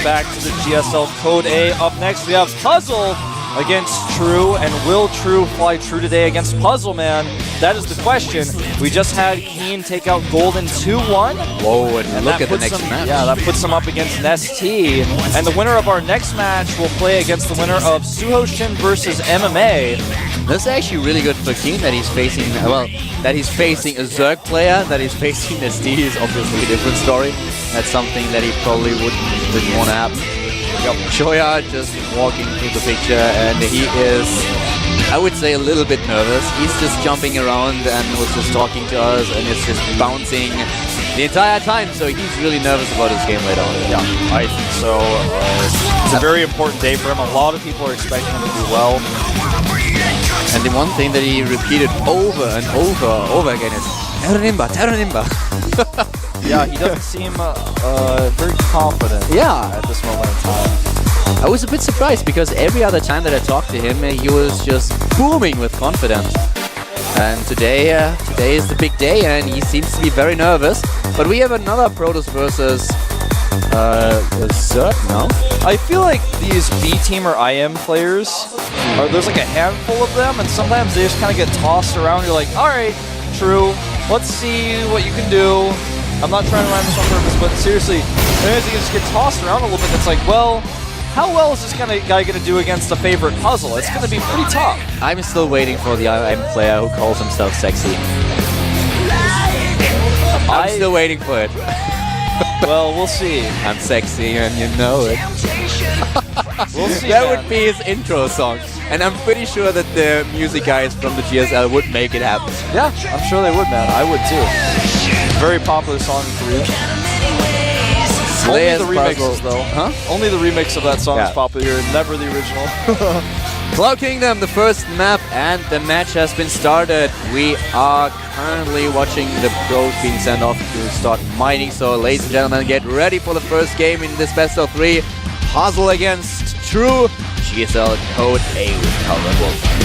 back to the GSL Code A. Up next, we have Puzzle against True, and will True fly True today against Puzzle, man? That is the question. We just had Keen take out Golden 2-1. Whoa, and look at the next match. Yeah, that puts them up against NST. And the winner of our next match will play against the winner of Suho Shin versus MMA. That's actually really good for Keen that he's facing, well, that he's facing a Zerg player, that he's facing ST is obviously a different story. That's something that he probably didn't want to happen. Yep. Shoya just walking through the picture, and he is, I would say, a little bit nervous. He's just jumping around and was just talking to us, and it's just bouncing the entire time, so he's really nervous about his game later on. Yeah, I think so. It's a very important day for him. A lot of people are expecting him to do well. And the one thing that he repeated over and over again is Terranimba, Terranimba. Yeah, he doesn't seem very confident at this moment in time. I was a bit surprised because every other time that I talked to him, he was just booming with confidence. And today is the big day, and he seems to be very nervous. But we have another Protoss versus Zerg now. I feel like these B-Team or IM players, there's like a handful of them, and sometimes they just kind of get tossed around. You're like, all right, True, let's see what you can do. I'm not trying to rhyme this on purpose, but seriously, sometimes you just get tossed around a little bit. It's like, well, how well is this kind of guy going to do against a favorite Puzzle? It's going to be pretty tough. I'm still waiting for the IM player who calls himself sexy. I'm still waiting for it. Well, we'll see. I'm sexy and you know it. We'll see. That would be his intro song. And I'm pretty sure that the music guys from the GSL would make it happen. Yeah, I'm sure they would, man. I would too. Very popular song in Korea. Only the remixes, though. Huh? Only the remix of that song is popular, never the original. Cloud Kingdom, the first map, and the match has been started. We are currently watching the pros being sent off to start mining. So, ladies and gentlemen, get ready for the first game in this best of 3. Puzzle against True. GSL Code A with Calvin Wolf.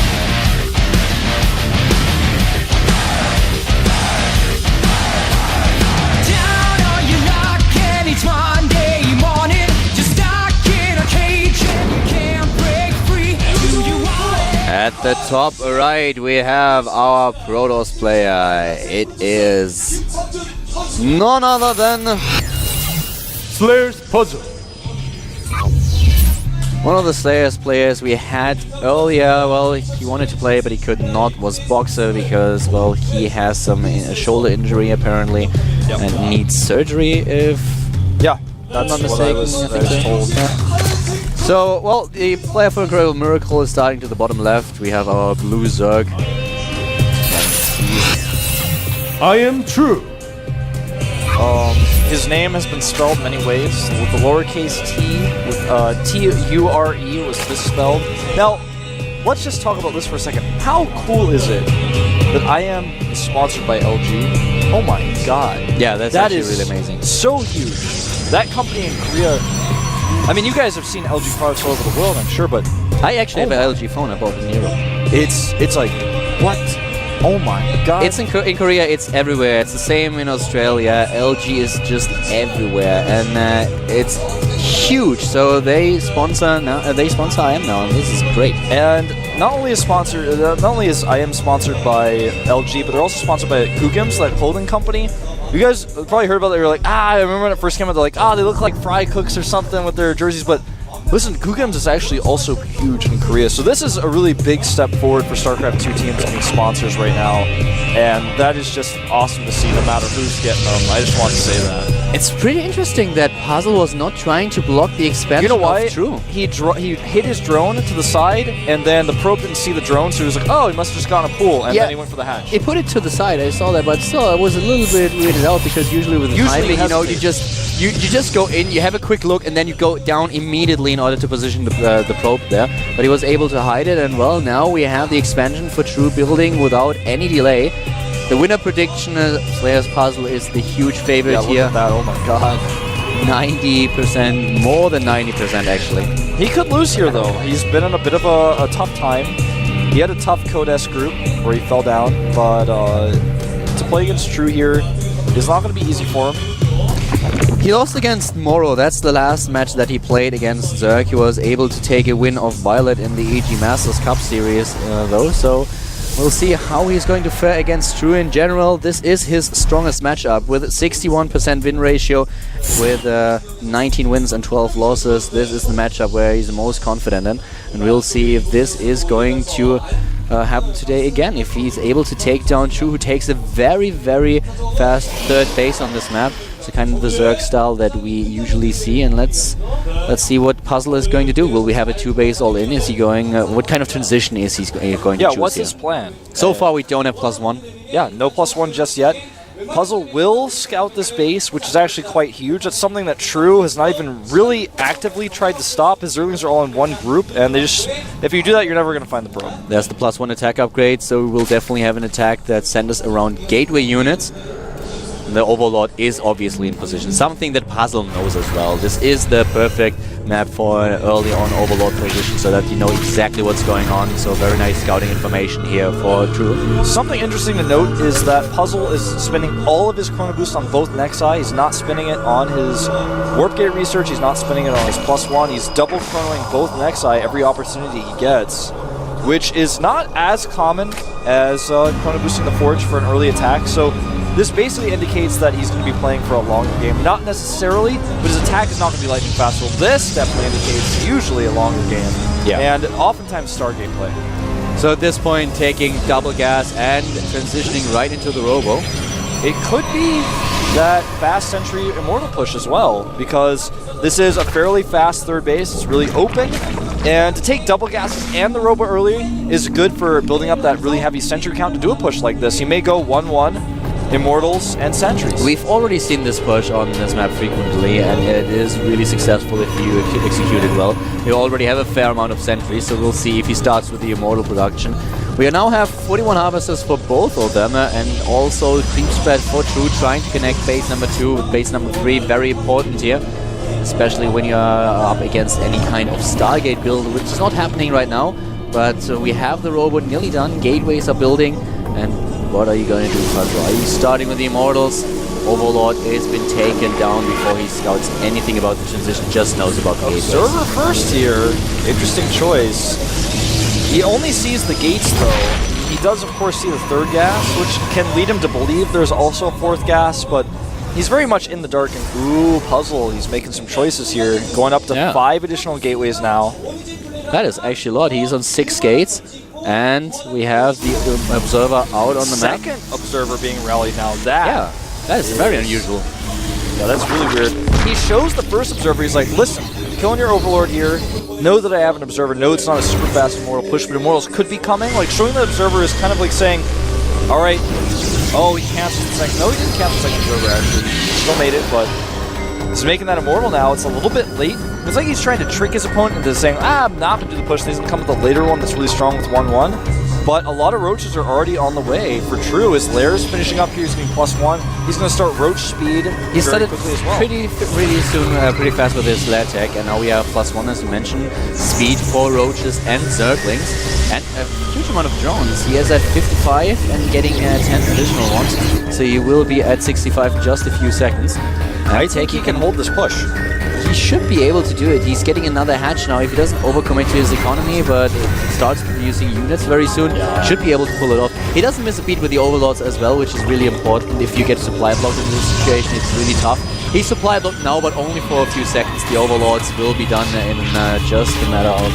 At the top right, we have our Protoss player. It is none other than Slayer's Puzzle. One of the Slayer's players we had earlier. Well, he wanted to play, but he could not, was Boxer, because, well, he has some a shoulder injury apparently and needs surgery if I'm not mistaken. I was told. So, well, the player for Incredible Miracle is starting to the bottom left. We have our blue Zerg. I am True. His name has been spelled many ways. With the lowercase t, with T-U-R-E was misspelled. Now, let's just talk about this for a second. How cool is it that I am sponsored by LG? Oh my god. Yeah, that's actually really amazing. So huge. That company in Korea. I mean, you guys have seen LG products all over the world, I'm sure, but I actually have an LG phone. I bought it in Europe. It's like, what? Oh my god. It's in Korea, it's everywhere. It's the same in Australia. LG is just everywhere, and it's huge. So they sponsor now. They sponsor IM now, and this is great. And not only is IM sponsored by LG, but they're also sponsored by Kugim's, that clothing company. You guys probably heard about it. You're like, I remember when it first came out. They're like, they look like fry cooks or something with their jerseys, but. Listen, Kugim's is actually also huge in Korea, so this is a really big step forward for StarCraft II teams getting sponsors right now, and that is just awesome to see no matter who's getting them. I just want to say that. It's pretty interesting that Puzzle was not trying to block the expansion. You know why? Of True. He hit his drone to the side, and then the probe didn't see the drone, so he was like, oh, he must have just gone a pool, and then he went for the hatch. He put it to the side, I saw that, but still, I was a little bit weirded out, because usually with the timing, you know, you just go in, you have a quick look, and then you go down immediately in order to position the probe there. But he was able to hide it, and well, now we have the expansion for True building without any delay. The winner prediction, Slayer's Puzzle, is the huge favorite here. Look at that, oh my god. 90%, more than 90% actually. He could lose here though. He's been in a bit of a tough time. He had a tough Code S group where he fell down, but to play against True here is not going to be easy for him. He lost against Moro. That's the last match that he played against Zerg. He was able to take a win of Violet in the EG Masters Cup Series, though. So we'll see how he's going to fare against True in general. This is his strongest matchup with 61% win ratio, with 19 wins and 12 losses. This is the matchup where he's the most confident in, and we'll see if this is going to happen today again. If he's able to take down True, who takes a very, very fast third base on this map. It's kind of the Zerg style that we usually see, and let's see what Puzzle is going to do. Will we have a 2-base all-in? Is he going? What kind of transition is he going to choose? Yeah, what's here? his plan? So far, we don't have +1. Yeah, no +1 just yet. Puzzle will scout this base, which is actually quite huge. That's something that True has not even really actively tried to stop. His Zerglings are all in one group, and they just, if you do that, you're never going to find the probe. There's the +1 attack upgrade, so we will definitely have an attack that centers around gateway units. The Overlord is obviously in position, something that Puzzle knows as well. This is the perfect map for an early on Overlord position, so that you know exactly what's going on. So very nice scouting information here for True. Something interesting to note is that Puzzle is spending all of his Chrono Boost on both Nexi. He's not spending it on his Warp Gate research. He's not spending it on his +1. He's double chronoing both Nexi every opportunity he gets, which is not as common as Chrono Boosting the Forge for an early attack. So this basically indicates that he's going to be playing for a longer game. Not necessarily, but his attack is not going to be lightning fast. So this definitely indicates usually a longer game. Yeah. And oftentimes Stargate play. So at this point, taking double gas and transitioning right into the Robo. It could be that fast Sentry Immortal push as well, because this is a fairly fast third base. It's really open. And to take double gases and the Robo early is good for building up that really heavy Sentry count to do a push like this. You may go 1-1. Immortals and Sentries. We've already seen this push on this map frequently, and it is really successful if you execute it well. We already have a fair amount of Sentries, so we'll see if he starts with the Immortal production. We now have 41 Harvesters for both of them, and also creep spread for True, trying to connect base number 2 with base number 3. Very important here, especially when you're up against any kind of Stargate build, which is not happening right now. But we have the robot nearly done, gateways are building, and what are you going to do, Puzzle? Are you starting with the Immortals? Overlord has been taken down before he scouts anything about the transition, just knows about the gateways. Observer first here. Interesting choice. He only sees the gates, though. He does, of course, see the third gas, which can lead him to believe there's also a fourth gas, but he's very much in the dark. And ooh, Puzzle, he's making some choices here. Going up to 5 additional gateways now. That is actually a lot. He's on 6 gates. And we have the Observer out on the map. Second Observer being rallied now. That is very unusual. Yeah, that's really weird. He shows the first Observer. He's like, listen, killing your Overlord here. Know that I have an Observer. Know it's not a super fast Immortal push, but Immortals could be coming. Like, showing the Observer is kind of like saying, all right, oh, he cancels the second. No, he didn't cancel the second Observer, actually. Still made it, but he's making that Immortal now. It's a little bit late. It's like he's trying to trick his opponent into saying, I'm not going to do the push. He's going to come with a later one that's really strong with 1-1. But a lot of Roaches are already on the way. For True, his Lair's finishing up here. He's getting +1. He's going to start Roach speed he started quickly as well. pretty fast with his Lair tech, and now we have +1, as you mentioned. Speed for Roaches and Zerglings. And a huge amount of drones. He is at 55 and getting 10 additional ones. So he will be at 65 in just a few seconds. I think he can hold this push. He should be able to do it. He's getting another hatch now if he doesn't overcommit to his economy, but starts producing units very soon. Should be able to pull it off. He doesn't miss a beat with the Overlords as well, which is really important. If you get supply blocked in this situation, it's really tough. He's supply blocked now, but only for a few seconds. The Overlords will be done in just a matter of...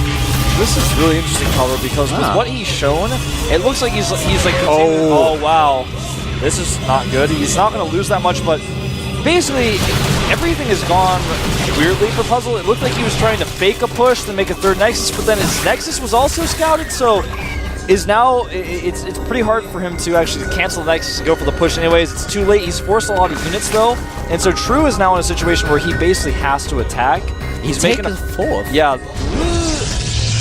This is really interesting, color, because with what he's shown, it looks like he's like, oh wow, this is not good. He's not going to lose that much, but basically, everything has gone weirdly for Puzzle. It looked like he was trying to fake a push to make a third Nexus, but then his Nexus was also scouted, so is now it's pretty hard for him to actually cancel the Nexus and go for the push anyways. It's too late. He's forced a lot of units, though, and so True is now in a situation where he basically has to attack. He's making a fourth. Yeah.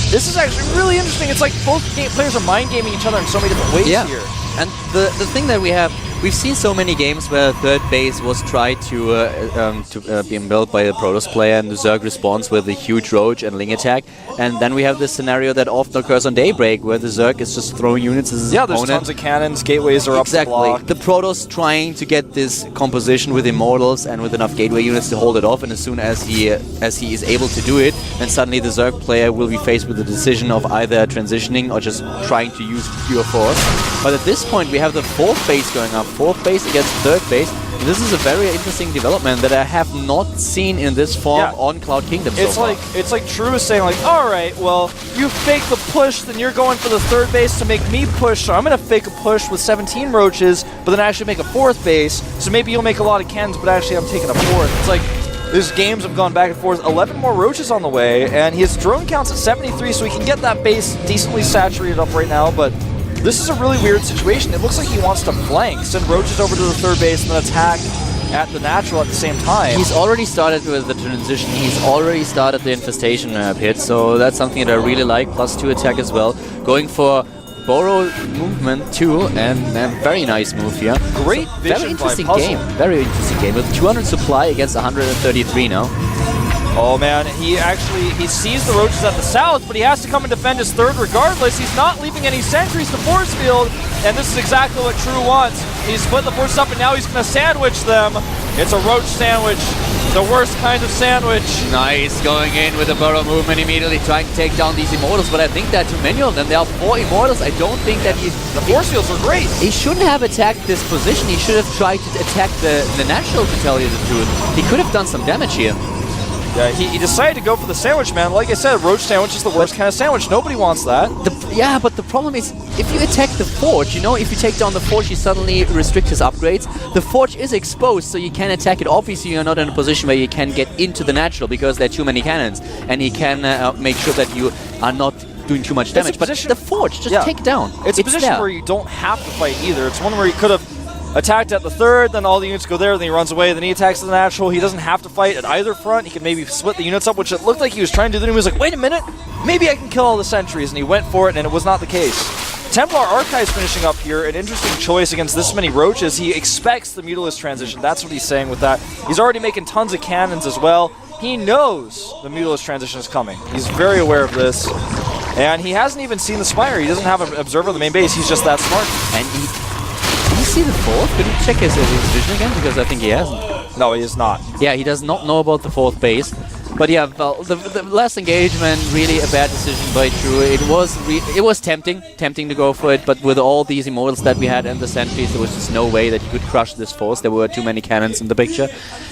This is actually really interesting. It's like both players are mind gaming each other in so many different ways here. And the thing that we have we've seen so many games where third base was tried to be built by the Protoss player, and the Zerg responds with a huge Roach and Ling attack. And then we have this scenario that often occurs on Daybreak, where the Zerg is just throwing units as his opponent. There's tons of cannons, gateways are up the block. The Protoss trying to get this composition with Immortals and with enough gateway units to hold it off, and as soon as he is able to do it, then suddenly the Zerg player will be faced with the decision of either transitioning or just trying to use pure force. But at this point we have the fourth base going up, fourth base against third base. This is a very interesting development that I have not seen in this form on Cloud Kingdom so far. It's like True is saying, like, alright, well, you fake the push, then you're going for the third base to make me push, so I'm going to fake a push with 17 roaches, but then actually make a fourth base, so maybe you'll make a lot of cannons, but actually I'm taking a fourth. It's like, these games have gone back and forth. 11 more roaches on the way, and his drone counts at 73, so he can get that base decently saturated up right now, but this is a really weird situation. It looks like he wants to flank, send roaches over to the third base, and then attack at the natural at the same time. He's already started with the transition. He's already started the infestation hit, so that's something that I really like. +2 attack as well. Going for Burrow movement too, and very nice move here. Great vision. Very interesting game. Very interesting game with 200 supply against 133 now. Oh man, he sees the roaches at the south, but he has to come and defend his third regardless. He's not leaving any sentries to force field, and this is exactly what True wants. He's split the force up, and now he's going to sandwich them. It's a roach sandwich, the worst kind of sandwich. Nice, going in with the Burrow movement immediately, trying to take down these Immortals, but I think there are too many of them. There are 4 Immortals. I don't think that the force fields are great. He shouldn't have attacked this position. He should have tried to attack the natural, to tell you the truth. He could have done some damage here. Yeah, he decided to go for the sandwich, man. Like I said, roach sandwich is the worst kind of sandwich. Nobody wants that. Yeah, but the problem is, if you attack the Forge, you know, if you take down the Forge, you suddenly restrict his upgrades. The Forge is exposed, so you can attack it. Obviously, you're not in a position where you can get into the natural because there are too many cannons, and he can make sure that you are not doing too much damage. But the Forge, just take it down. It's a position where you don't have to fight either. It's one where you could have attacked at the third, then all the units go there, then he runs away, then he attacks the natural. He doesn't have to fight at either front. He can maybe split the units up, which it looked like he was trying to do. He was like, wait a minute, maybe I can kill all the sentries, and he went for it, and it was not the case. Templar Archives finishing up here, an interesting choice against this many roaches. He expects the Mutalisk transition. That's what he's saying with that. He's already making tons of cannons as well. He knows the Mutalisk transition is coming. He's very aware of this. And he hasn't even seen the Spire. He doesn't have an observer of the main base. He's just that smart. And did you see the fourth? Could you check his vision again? Because I think he hasn't. No, he is not. Yeah, he does not know about the fourth base. But yeah, well, the last engagement, really a bad decision by True. It was tempting to go for it, but with all these Immortals that we had and the sentries, there was just no way that you could crush this force. There were too many cannons in the picture.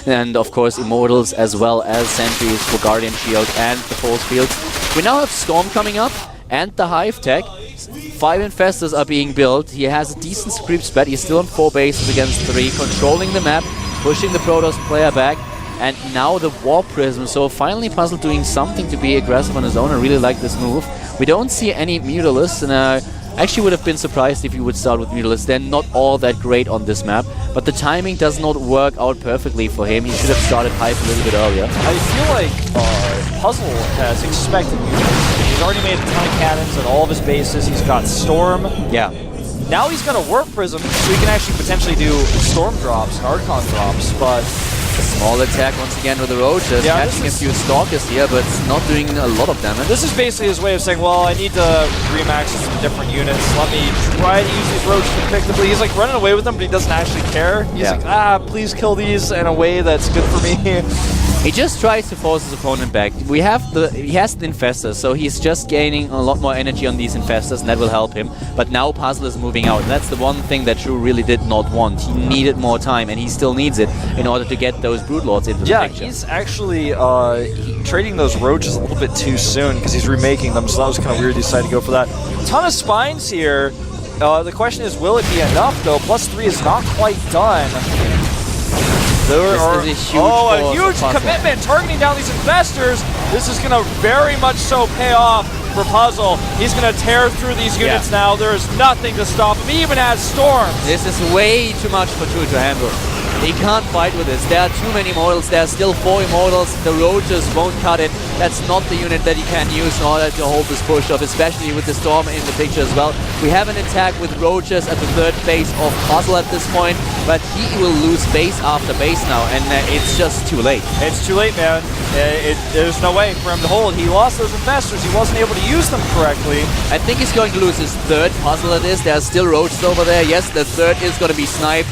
And of course, Immortals as well as sentries for Guardian Shield and the force fields. We now have Storm coming up and the Hive tech. 5 Infestors are being built. He has a decent creep spread. He's still on 4 bases against 3, controlling the map, pushing the Protoss player back. And now the War Prism, so finally Puzzle doing something to be aggressive on his own. I really like this move. We don't see any Mutalisks, and I actually would have been surprised if you would start with Mutalisks. They're not all that great on this map, but the timing does not work out perfectly for him. He should have started Hive a little bit earlier. I feel like Puzzle has expected Mutalisks. He's already made a ton of cannons at all of his bases. He's got Storm. Yeah. Now he's going to Warp Prism, so he can actually potentially do Storm drops and Archon drops, but a small attack once again with the Roaches, catching a few Stalkers here, but not doing a lot of damage. This is basically his way of saying, well, I need to remax some different units. Let me try to use these Roaches effectively. He's like running away with them, but he doesn't actually care. He's like, please kill these in a way that's good for me. He just tries to force his opponent back. He has the Infestors, so he's just gaining a lot more energy on these Infestors, and that will help him. But now Puzzle is moving out, and that's the one thing that True really did not want. He needed more time, and he still needs it in order to get those Broodlords into the picture. Yeah, he's actually trading those Roaches a little bit too soon because he's remaking them, so that was kind of weird he decided to go for that. A ton of Spines here. The question is, will it be enough, though? +3 is not quite done. This is a huge commitment targeting down these Infestors. This is going to very much so pay off for Puzzle. He's going to tear through these units now. There is nothing to stop him. He even has Storms. This is way too much for True to handle. He can't fight with this. There are too many immortals. There are still 4 immortals. The roaches won't cut it. That's not the unit that he can use in order to hold this push off, especially with the storm in the picture as well. We have an attack with roaches at the 3rd phase of puzzle at this point, but he will lose base after base now, and it's just too late. It's too late, man. There's no way for him to hold. He lost those investors. He wasn't able to use them correctly. I think he's going to lose his 3rd puzzle at this. There are still roaches over there. Yes, the 3rd is going to be sniped,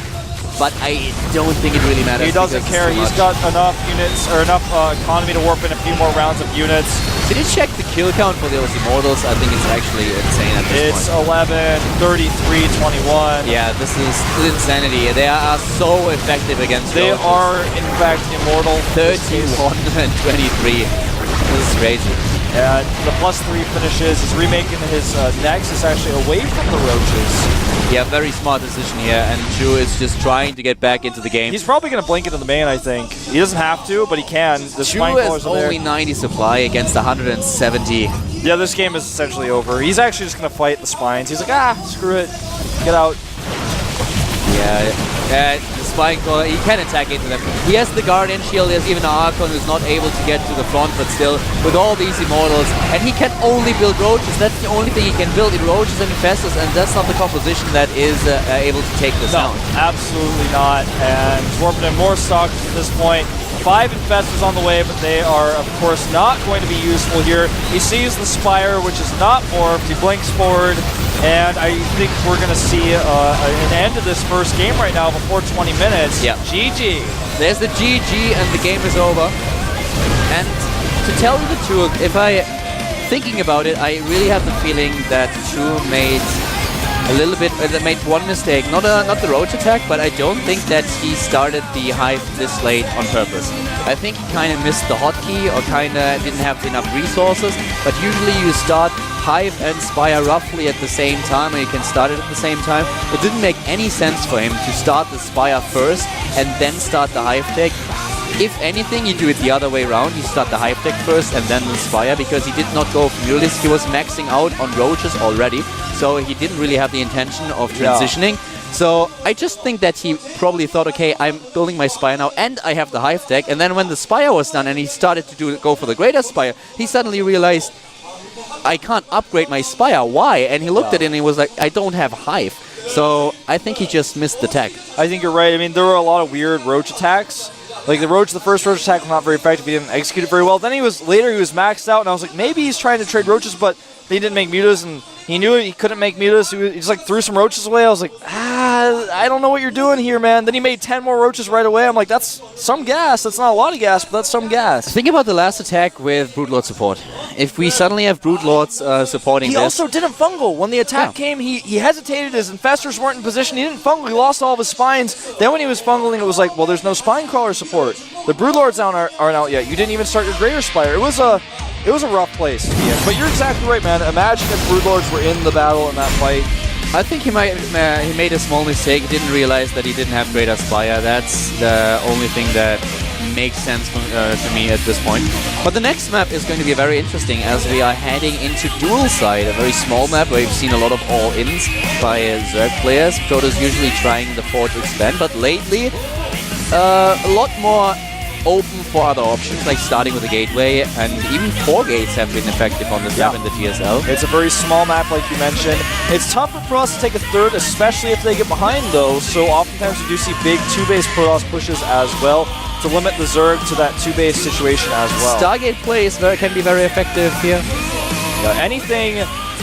but I don't think it really matters. He doesn't care. He's got enough units, or enough economy to warp in a few more rounds of units. Did you check the kill count for those immortals? I think it's actually insane at this point. It's 11, 33, 21. Yeah, this is insanity. They are so effective against They roaches. are, in fact, immortal. 31 and 23. This is crazy. And the +3 finishes. He's remaking his Nexus actually away from the roaches. Yeah, very smart decision here, and Chu is just trying to get back into the game. He's probably going to blink into the main, I think. He doesn't have to, but he can. The Chu spine has crawlers are there. only 90 supply against 170. Yeah, this game is essentially over. He's actually just going to fight the spines. He's like, screw it. Get out. Yeah, the spine crawler, he can attack into them. He has the Guardian Shield, there's even an Archon who's not able to get to the front, but still, with all these immortals, and he can only build roaches. That's the only thing he can build, in roaches and infestors, and that's not the composition that is able to take this out. Absolutely not. And he's warping in more stocks at this point. 5 infestors on the way, but they are, of course, not going to be useful here. He sees the Spire, which is not morphed. He blinks forward, and I think we're going to see an end to this first game right now before 20 minutes. Yeah. GG. There's the GG, and the game is over. And to tell you the truth, thinking about it, I really have the feeling that Chu made a little bit, made one mistake. Not the roach attack, but I don't think that he started the Hive this late on purpose. I think he kind of missed the hotkey or kind of didn't have enough resources. But usually you start Hive and Spire roughly at the same time, or you can start it at the same time. It didn't make any sense for him to start the Spire first and then start the Hive deck. If anything, you do it the other way around. You start the Hive deck first and then the Spire, because he did not go for Multis. He was maxing out on roaches already, so he didn't really have the intention of transitioning. Yeah. So I just think that he probably thought, okay, I'm building my Spire now and I have the Hive deck. And then when the Spire was done and he started to go for the Greater Spire, he suddenly realized, I can't upgrade my Spire. Why? And he looked at it and he was like, I don't have Hive. So I think he just missed the tech. I think you're right. I mean, there were a lot of weird roach attacks. Like the first roach attack was not very effective. He didn't execute it very well. Then he was maxed out, and I was like, maybe he's trying to trade roaches, but he didn't make mutas, and he knew he couldn't make mutas. He just like threw some roaches away. I was like, I don't know what you're doing here, man. Then he made 10 more roaches right away. I'm like, that's some gas. That's not a lot of gas, but that's some gas. Think about the last attack with Broodlord support. If we suddenly have Broodlords supporting this... He also didn't fungal. When the attack came, he hesitated. His infestors weren't in position. He didn't fungal. He lost all of his spines. Then when he was fungaling, it was like, well, there's no spine crawler support. The Broodlords aren't out yet. You didn't even start your Greater Spire. It was a rough place to be in. But you're exactly right, man. Imagine if Broodlords were in the battle in that fight. I think he made a small mistake. He didn't realize that he didn't have Greater Spire. That's the only thing that makes sense to me at this point. But the next map is going to be very interesting, as we are heading into Dual Side, a very small map where we've seen a lot of all-ins by Zerg players. Protoss usually trying the 4 to expand, but lately a lot more open for other options, like starting with a gateway, and even 4 gates have been effective on this map in the GSL. It's a very small map, like you mentioned. It's tougher for us to take a third, especially if they get behind, though, so oftentimes we do see big 2-base Protoss pushes as well to limit the Zerg to that 2-base situation as well. Stargate play can be very effective here. Yeah,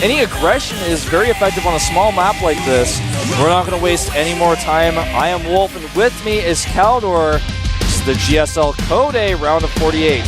any aggression is very effective on a small map like this. We're not going to waste any more time. I am Wolf, and with me is Caldor. The GSL Code A round of 48.